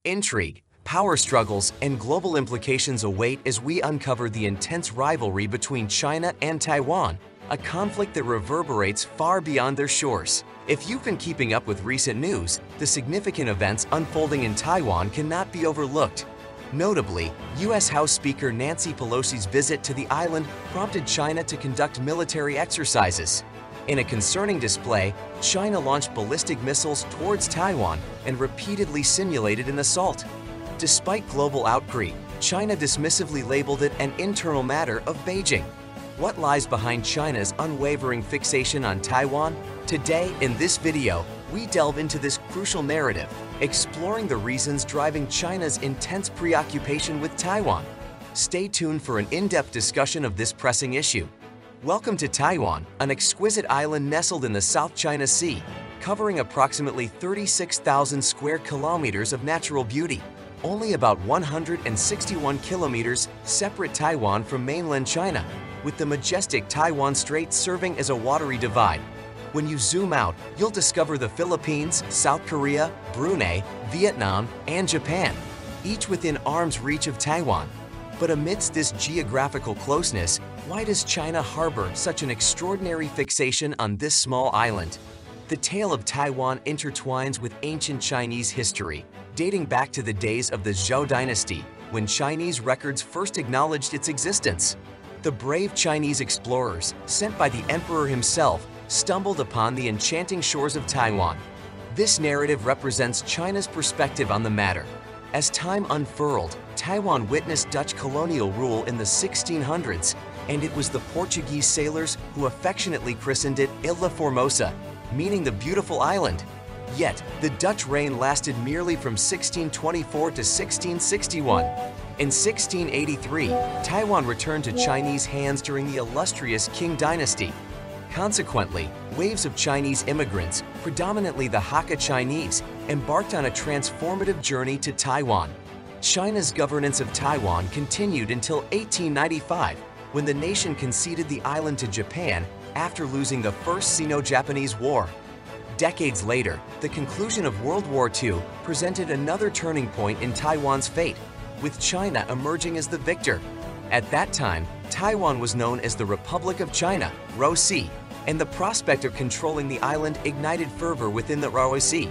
Intrigue, power struggles, and global implications await as we uncover the intense rivalry between China and Taiwan, a conflict that reverberates far beyond their shores. If you've been keeping up with recent news, the significant events unfolding in Taiwan cannot be overlooked. Notably, U.S. House Speaker Nancy Pelosi's visit to the island prompted China to conduct military exercises. In a concerning display, China launched ballistic missiles towards Taiwan and repeatedly simulated an assault. Despite global outcry, China dismissively labeled it an internal matter of Beijing. What lies behind China's unwavering fixation on Taiwan? Today, in this video, we delve into this crucial narrative, exploring the reasons driving China's intense preoccupation with Taiwan. Stay tuned for an in-depth discussion of this pressing issue. Welcome to Taiwan, an exquisite island nestled in the South China Sea, covering approximately 36,000 square kilometers of natural beauty. Only about 161 kilometers separate Taiwan from mainland China, with the majestic Taiwan Strait serving as a watery divide. When you zoom out, you'll discover the Philippines, South Korea, Brunei, Vietnam, and Japan, each within arm's reach of Taiwan. But amidst this geographical closeness, why does China harbor such an extraordinary fixation on this small island? The tale of Taiwan intertwines with ancient Chinese history, dating back to the days of the Zhou dynasty, when Chinese records first acknowledged its existence. The brave Chinese explorers, sent by the emperor himself, stumbled upon the enchanting shores of Taiwan. This narrative represents China's perspective on the matter. As time unfurled, Taiwan witnessed Dutch colonial rule in the 1600s, and it was the Portuguese sailors who affectionately christened it Ilha Formosa, meaning the beautiful island. Yet, the Dutch reign lasted merely from 1624 to 1661. In 1683, Taiwan returned to Chinese hands during the illustrious Qing dynasty. Consequently, waves of Chinese immigrants, predominantly the Hakka Chinese, embarked on a transformative journey to Taiwan. China's governance of Taiwan continued until 1895, when the nation conceded the island to Japan after losing the First Sino-Japanese War. Decades later, the conclusion of World War II presented another turning point in Taiwan's fate, with China emerging as the victor. At that time, Taiwan was known as the Republic of China, ROC, and the prospect of controlling the island ignited fervor within the ROC.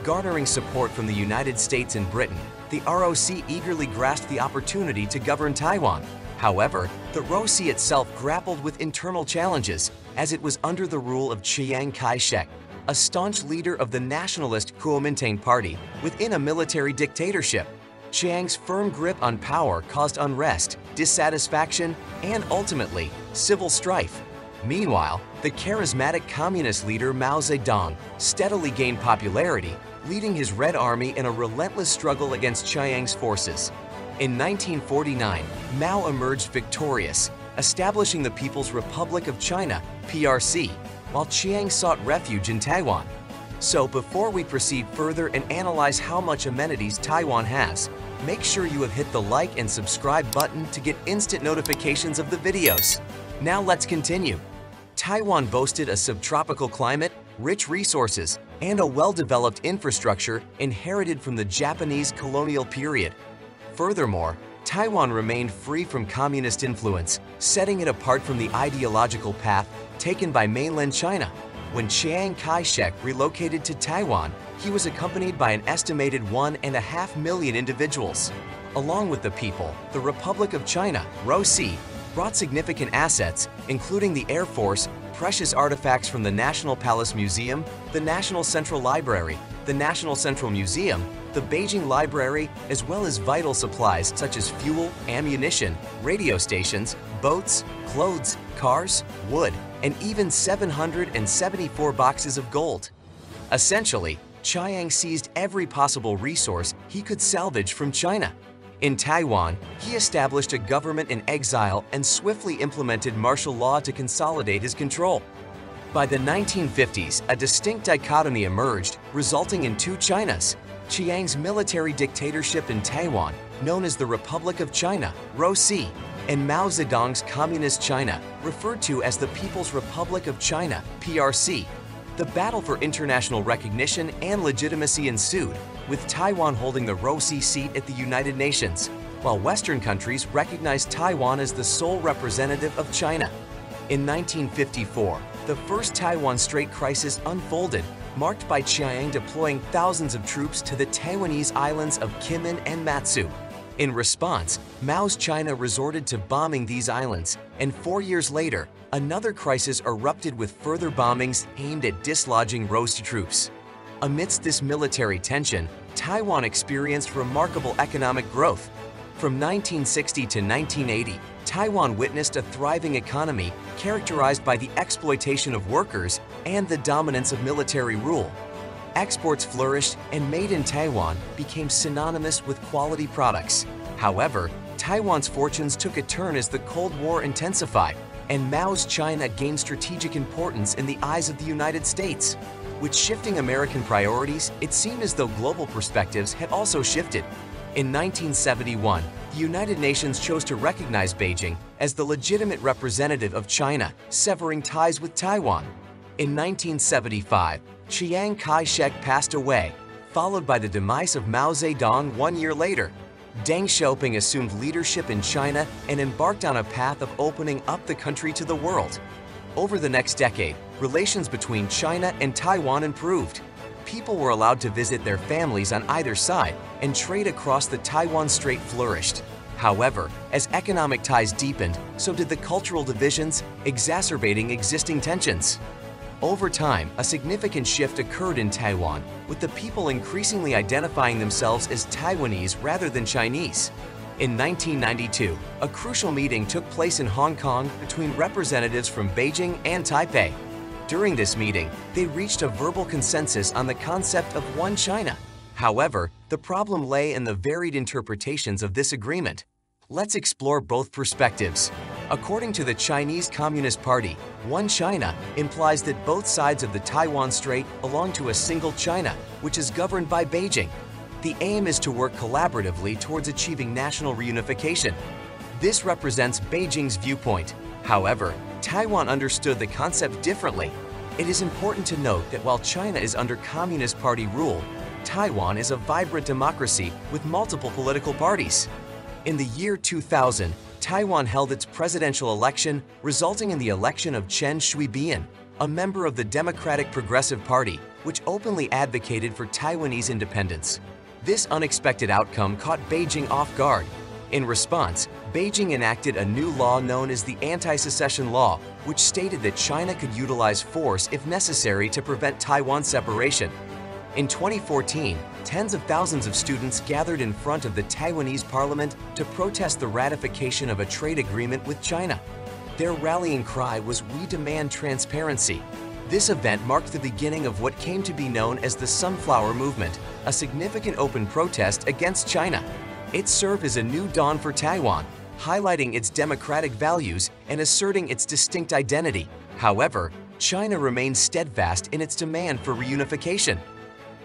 Garnering support from the United States and Britain, the ROC eagerly grasped the opportunity to govern Taiwan. However, the ROC itself grappled with internal challenges, as it was under the rule of Chiang Kai-shek, a staunch leader of the nationalist Kuomintang Party within a military dictatorship. Chiang's firm grip on power caused unrest, dissatisfaction, and ultimately, civil strife. Meanwhile, the charismatic communist leader Mao Zedong steadily gained popularity, leading his Red Army in a relentless struggle against Chiang's forces. In 1949, Mao emerged victorious, establishing the People's Republic of China, PRC, while Chiang sought refuge in Taiwan. So before we proceed further and analyze how much amenities Taiwan has, make sure you have hit the like and subscribe button to get instant notifications of the videos. Now let's continue. Taiwan boasted a subtropical climate, rich resources, and a well-developed infrastructure inherited from the Japanese colonial period. Furthermore, Taiwan remained free from communist influence, setting it apart from the ideological path taken by mainland China. When Chiang Kai-shek relocated to Taiwan, he was accompanied by an estimated 1.5 million individuals. Along with the people, the Republic of China, ROC, brought significant assets, including the Air Force, precious artifacts from the National Palace Museum, the National Central Library, the National Central Museum, the Beijing Library, as well as vital supplies such as fuel, ammunition, radio stations, boats, clothes, cars, wood, and even 774 boxes of gold. Essentially, Chiang seized every possible resource he could salvage from China. In Taiwan, he established a government in exile and swiftly implemented martial law to consolidate his control. By the 1950s, a distinct dichotomy emerged, resulting in two Chinas: Chiang's military dictatorship in Taiwan, known as the Republic of China, ROC, and Mao Zedong's Communist China, referred to as the People's Republic of China, PRC. The battle for international recognition and legitimacy ensued, with Taiwan holding the Roci seat at the United Nations, while Western countries recognized Taiwan as the sole representative of China. In 1954, the first Taiwan Strait crisis unfolded, marked by Chiang deploying thousands of troops to the Taiwanese islands of Kinmen and Matsu. In response, Mao's China resorted to bombing these islands, and 4 years later, another crisis erupted with further bombings aimed at dislodging Roci troops. Amidst this military tension, Taiwan experienced remarkable economic growth. From 1960 to 1980, Taiwan witnessed a thriving economy characterized by the exploitation of workers and the dominance of military rule. Exports flourished, and made in Taiwan became synonymous with quality products. However, Taiwan's fortunes took a turn as the Cold War intensified, and Mao's China gained strategic importance in the eyes of the United States. With shifting American priorities, it seemed as though global perspectives had also shifted. In 1971, the United Nations chose to recognize Beijing as the legitimate representative of China, severing ties with Taiwan. In 1975, Chiang Kai-shek passed away, followed by the demise of Mao Zedong 1 year later. Deng Xiaoping assumed leadership in China and embarked on a path of opening up the country to the world. Over the next decade, relations between China and Taiwan improved. People were allowed to visit their families on either side, and trade across the Taiwan Strait flourished. However, as economic ties deepened, so did the cultural divisions, exacerbating existing tensions. Over time, a significant shift occurred in Taiwan, with the people increasingly identifying themselves as Taiwanese rather than Chinese. In 1992, a crucial meeting took place in Hong Kong between representatives from Beijing and Taipei. During this meeting, they reached a verbal consensus on the concept of one China. However, the problem lay in the varied interpretations of this agreement. Let's explore both perspectives. According to the Chinese Communist Party, one China implies that both sides of the Taiwan Strait belong to a single China, which is governed by Beijing. The aim is to work collaboratively towards achieving national reunification. This represents Beijing's viewpoint. However, Taiwan understood the concept differently. It is important to note that while China is under Communist Party rule, Taiwan is a vibrant democracy with multiple political parties. In the year 2000, Taiwan held its presidential election, resulting in the election of Chen Shui-bian, a member of the Democratic Progressive Party, which openly advocated for Taiwanese independence. This unexpected outcome caught Beijing off guard. In response, Beijing enacted a new law known as the Anti-Secession Law, which stated that China could utilize force if necessary to prevent Taiwan's separation. In 2014, tens of thousands of students gathered in front of the Taiwanese parliament to protest the ratification of a trade agreement with China. Their rallying cry was, "We demand transparency." This event marked the beginning of what came to be known as the Sunflower Movement, a significant open protest against China. It served as a new dawn for Taiwan, highlighting its democratic values and asserting its distinct identity. However, China remained steadfast in its demand for reunification.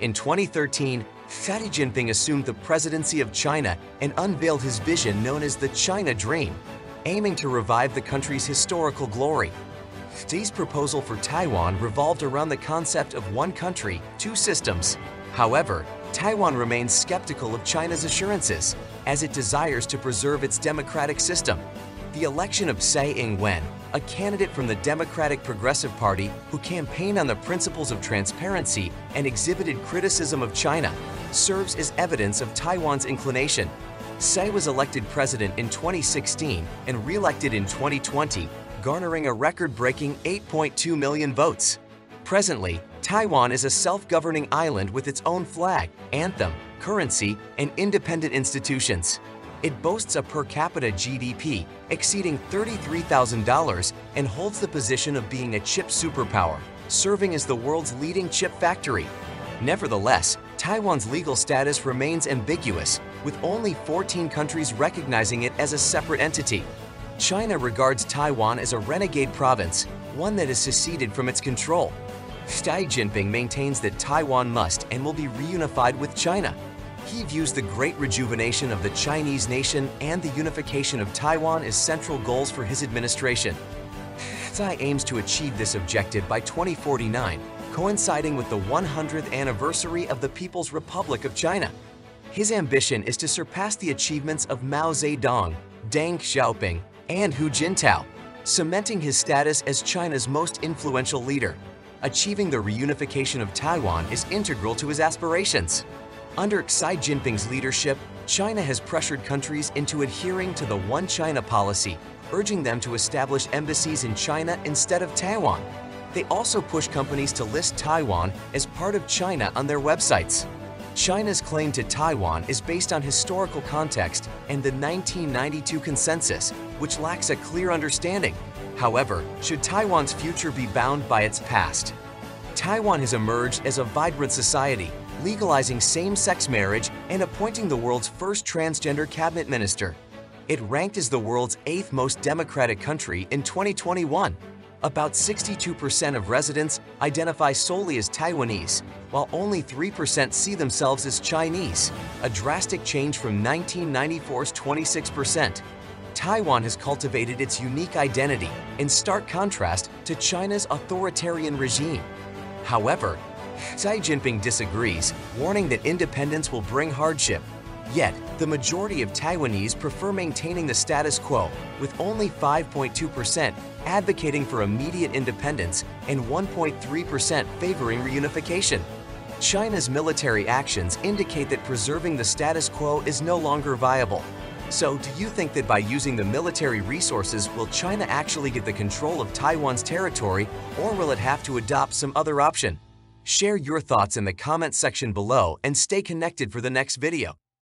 In 2013, Xi Jinping assumed the presidency of China and unveiled his vision known as the China Dream, aiming to revive the country's historical glory. Xi's proposal for Taiwan revolved around the concept of one country, two systems. However, Taiwan remains skeptical of China's assurances, as it desires to preserve its democratic system. The election of Tsai Ing-wen, a candidate from the Democratic Progressive Party who campaigned on the principles of transparency and exhibited criticism of China, serves as evidence of Taiwan's inclination. Tsai was elected president in 2016 and re-elected in 2020, garnering a record-breaking 8.2 million votes. Presently, Taiwan is a self-governing island with its own flag, anthem, currency, and independent institutions. It boasts a per capita GDP exceeding $33,000 and holds the position of being a chip superpower, serving as the world's leading chip factory. Nevertheless, Taiwan's legal status remains ambiguous, with only 14 countries recognizing it as a separate entity. China regards Taiwan as a renegade province, one that is seceded from its control. Xi Jinping maintains that Taiwan must and will be reunified with China. He views the great rejuvenation of the Chinese nation and the unification of Taiwan as central goals for his administration. Xi aims to achieve this objective by 2049, coinciding with the 100th anniversary of the People's Republic of China. His ambition is to surpass the achievements of Mao Zedong, Deng Xiaoping, and Hu Jintao, cementing his status as China's most influential leader. Achieving the reunification of Taiwan is integral to his aspirations. Under Xi Jinping's leadership, China has pressured countries into adhering to the One China policy, urging them to establish embassies in China instead of Taiwan. They also push companies to list Taiwan as part of China on their websites. China's claim to Taiwan is based on historical context and the 1992 consensus, which lacks a clear understanding. However, should Taiwan's future be bound by its past? Taiwan has emerged as a vibrant society, legalizing same-sex marriage and appointing the world's first transgender cabinet minister. It ranked as the world's 8th most democratic country in 2021. About 62% of residents identify solely as Taiwanese, while only 3% see themselves as Chinese, a drastic change from 1994's 26%. Taiwan has cultivated its unique identity, in stark contrast to China's authoritarian regime. However, Xi Jinping disagrees, warning that independence will bring hardship. Yet, the majority of Taiwanese prefer maintaining the status quo, with only 5.2% advocating for immediate independence and 1.3% favoring reunification. China's military actions indicate that preserving the status quo is no longer viable. So, do you think that by using the military resources, will China actually get the control of Taiwan's territory, or will it have to adopt some other option? Share your thoughts in the comment section below and stay connected for the next video.